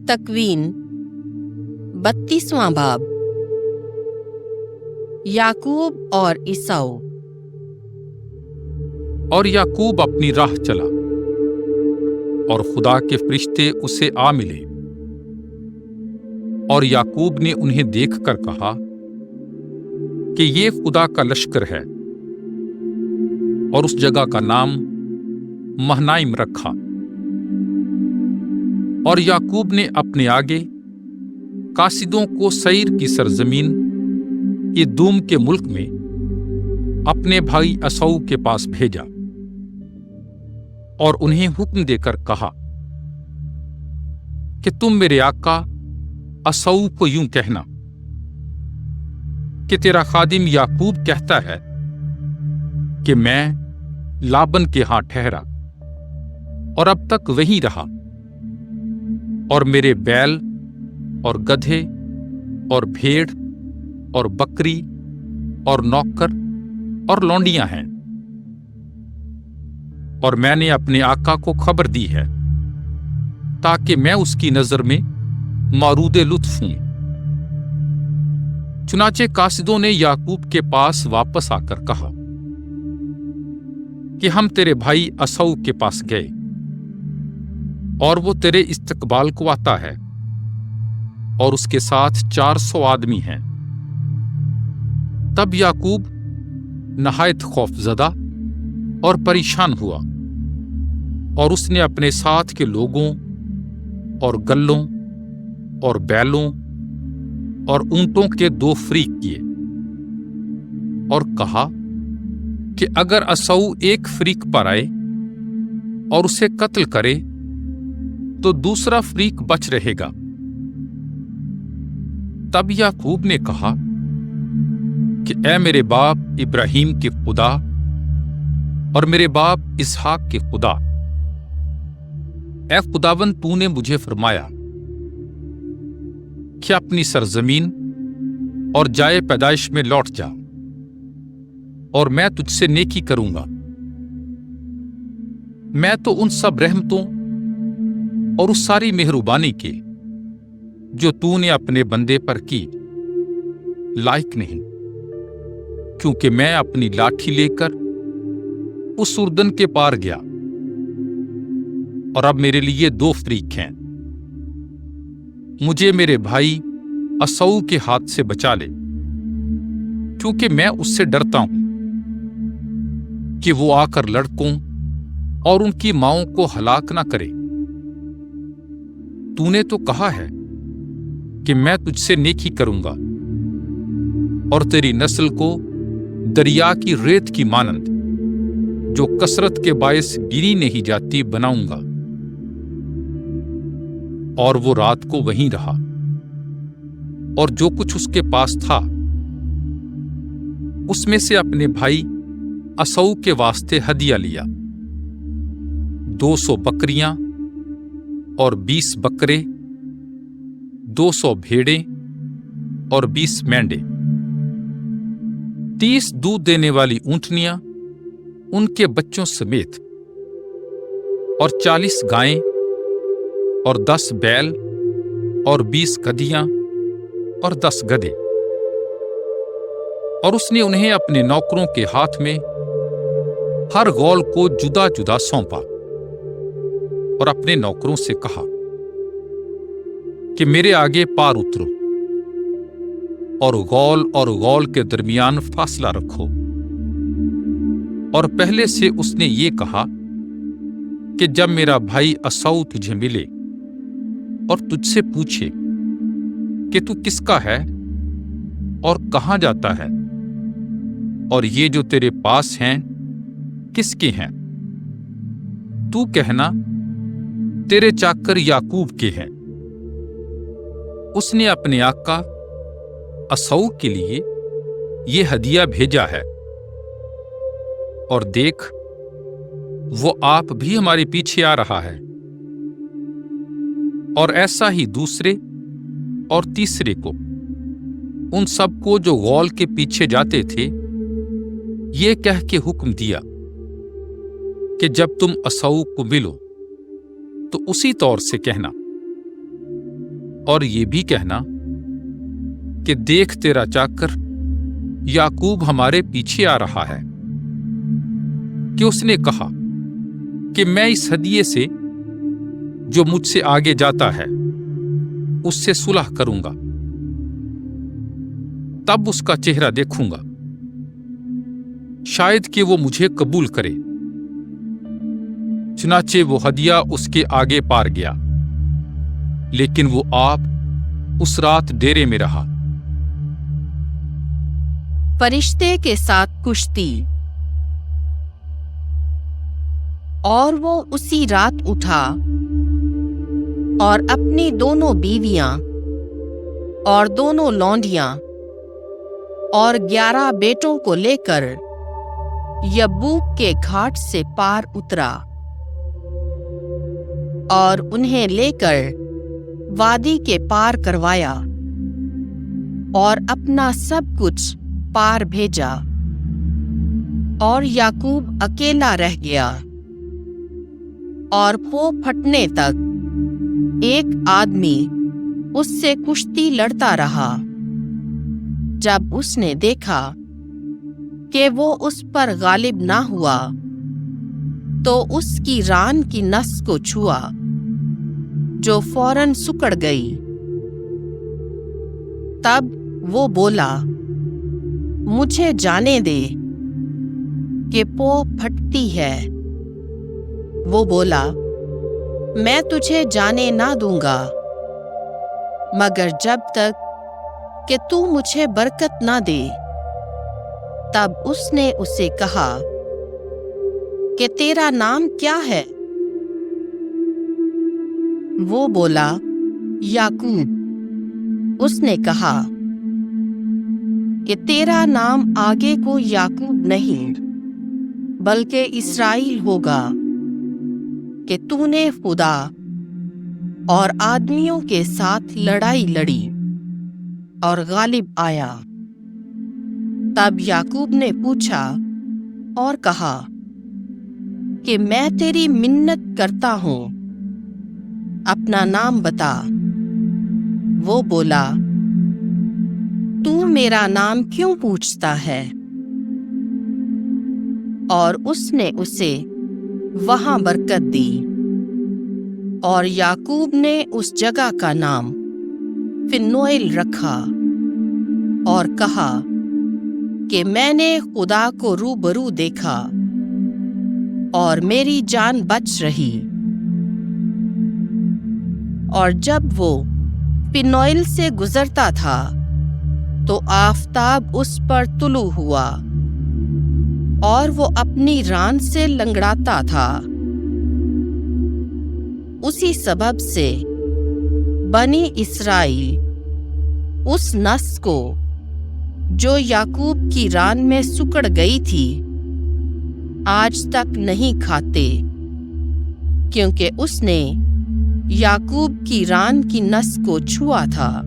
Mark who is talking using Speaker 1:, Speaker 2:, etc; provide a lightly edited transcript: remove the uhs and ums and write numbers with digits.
Speaker 1: तकवीन 32वां बाब। याकूब और ईसाऊ।
Speaker 2: और याकूब अपनी राह चला और खुदा के फरिश्ते उसे आ मिले, और याकूब ने उन्हें देखकर कहा कि ये खुदा का लश्कर है, और उस जगह का नाम महनाइम रखा। और याकूब ने अपने आगे कासिदों को सईर की सरजमीन एदोम के मुल्क में अपने भाई एसाऊ के पास भेजा, और उन्हें हुक्म देकर कहा कि तुम मेरे आका एसाऊ को यूं कहना कि तेरा खादिम याकूब कहता है कि मैं लाबन के हां ठहरा और अब तक वहीं रहा, और मेरे बैल और गधे और भेड़ और बकरी और नौकर और लौंडियां हैं, और मैंने अपने आका को खबर दी है ताकि मैं उसकी नजर में मारूदे लुत्फ हूं। चुनाचे कासिदों ने याकूब के पास वापस आकर कहा कि हम तेरे भाई एसाऊ के पास गए, और वो तेरे इस्तकबाल को आता है, और उसके साथ 400 आदमी हैं। तब याकूब नहायत खौफजदा और परेशान हुआ, और उसने अपने साथ के लोगों और गल्लों और बैलों और ऊंटों के 2 फरीक किए, और कहा कि अगर एसाऊ एक फरीक पर आए और उसे कत्ल करे तो दूसरा फरीक बच रहेगा। तब याकूब ने कहा कि ऐ मेरे बाप इब्राहिम के खुदा और मेरे बाप इसहाक के खुदा, ऐ खुदावन, तूने मुझे फरमाया कि अपनी सरजमीन और जाए पैदाइश में लौट जा, और मैं तुझसे नेकी करूंगा। मैं तो उन सब रहमतों और उस सारी मेहरबानी के जो तूने अपने बंदे पर की लायक नहीं, क्योंकि मैं अपनी लाठी लेकर उस उर्दन के पार गया, और अब मेरे लिए 2 फरीक हैं। मुझे मेरे भाई एसाऊ के हाथ से बचा ले, क्योंकि मैं उससे डरता हूं कि वो आकर लड़कों और उनकी माओं को हलाक ना करे। तूने तो कहा है कि मैं तुझसे नेकी करूंगा और तेरी नस्ल को दरिया की रेत की मानंद, जो कसरत के बायस गिरी नहीं जाती, बनाऊंगा। और वो रात को वहीं रहा, और जो कुछ उसके पास था उसमें से अपने भाई एसाऊ के वास्ते हदिया लिया, 200 बकरियां और 20 बकरे, 200 भेड़ें और 20 मेंढे, 30 दूध देने वाली ऊंटनियां उनके बच्चों समेत, और 40 गायें और 10 बैल और 20 गधियां और 10 गधे। और उसने उन्हें अपने नौकरों के हाथ में हर गौल को जुदा जुदा सौंपा, और अपने नौकरों से कहा कि मेरे आगे पार उतरो और गौल के दरमियान फासला रखो। और पहले से उसने ये कहा कि जब मेरा भाई एसाऊ तुझे मिले और तुझसे पूछे कि तू किसका है और कहां जाता है, और ये जो तेरे पास हैं किसके हैं, तू कहना तेरे चाकर याकूब के हैं। उसने अपने आका एसाऊ के लिए ये हदिया भेजा है, और देख वो आप भी हमारे पीछे आ रहा है। और ऐसा ही दूसरे और तीसरे को, उन सबको जो गौल के पीछे जाते थे, ये कह के हुक्म दिया कि जब तुम एसाऊ को मिलो तो उसी तौर से कहना اور یہ بھی کہنا کہ دیکھ تیرا چاکر یعقوب ہمارے پیچھے آ رہا ہے، کہ اس نے کہا کہ میں اس ہدیے سے جو مجھ سے آگے جاتا ہے اس سے صلح کروں گا، تب اس کا چہرہ دیکھوں گا، شاید کہ وہ مجھے قبول کرے۔ چنانچہ وہ ہدیہ اس کے آگے پار گیا، لیکن وہ آپ اس رات ڈیرے میں رہا۔
Speaker 1: فرشتے کے ساتھ کشتی۔ اور وہ اسی رات اٹھا اور اپنی دونوں بیویاں اور دونوں لونڈیاں اور 11 بیٹوں کو لے کر یبوک کے گھاٹ سے پار اترا، اور انہیں لے کر وادی کے پار کروایا اور اپنا سب کچھ پار بھیجا، اور یعقوب اکیلا رہ گیا۔ اور پو پھٹنے تک ایک آدمی اس سے کشتی لڑتا رہا۔ جب اس نے دیکھا کہ وہ اس پر غالب نہ ہوا تو اس کی ران کی نس کو چھوا، جو فوراً سکڑ گئی۔ تب وہ بولا، مجھے جانے دے کہ پو پھٹتی ہے۔ وہ بولا، میں تجھے جانے نہ دوں گا مگر جب تک کہ تو مجھے برکت نہ دے۔ تب اس نے اسے کہا کہ تیرا نام کیا ہے؟ وہ بولا، یعقوب۔ اس نے کہا کہ تیرا نام آگے کو یعقوب نہیں بلکہ اسرائیل ہوگا، کہ تو نے خدا اور آدمیوں کے ساتھ لڑائی لڑی اور غالب آیا۔ تب یعقوب نے پوچھا اور کہا کہ میں تیری منت کرتا ہوں، اپنا نام بتا۔ وہ بولا، تو میرا نام کیوں پوچھتا ہے؟ اور اس نے اسے وہاں برکت دی، اور یعقوب نے اس جگہ کا نام پنویل رکھا، اور کہا کہ میں نے خدا کو روبرو دیکھا اور میری جان بچ رہی۔ اور جب وہ پنویل سے گزرتا تھا تو آفتاب اس پر طلوع ہوا، اور وہ اپنی ران سے لنگڑاتا تھا۔ اسی سبب سے بنی اسرائیل اس نس کو جو یعقوب کی ران میں سکڑ گئی تھی آج تک نہیں کھاتے، کیونکہ اس نے یعقوب کی ران کی نس کو چھوا تھا۔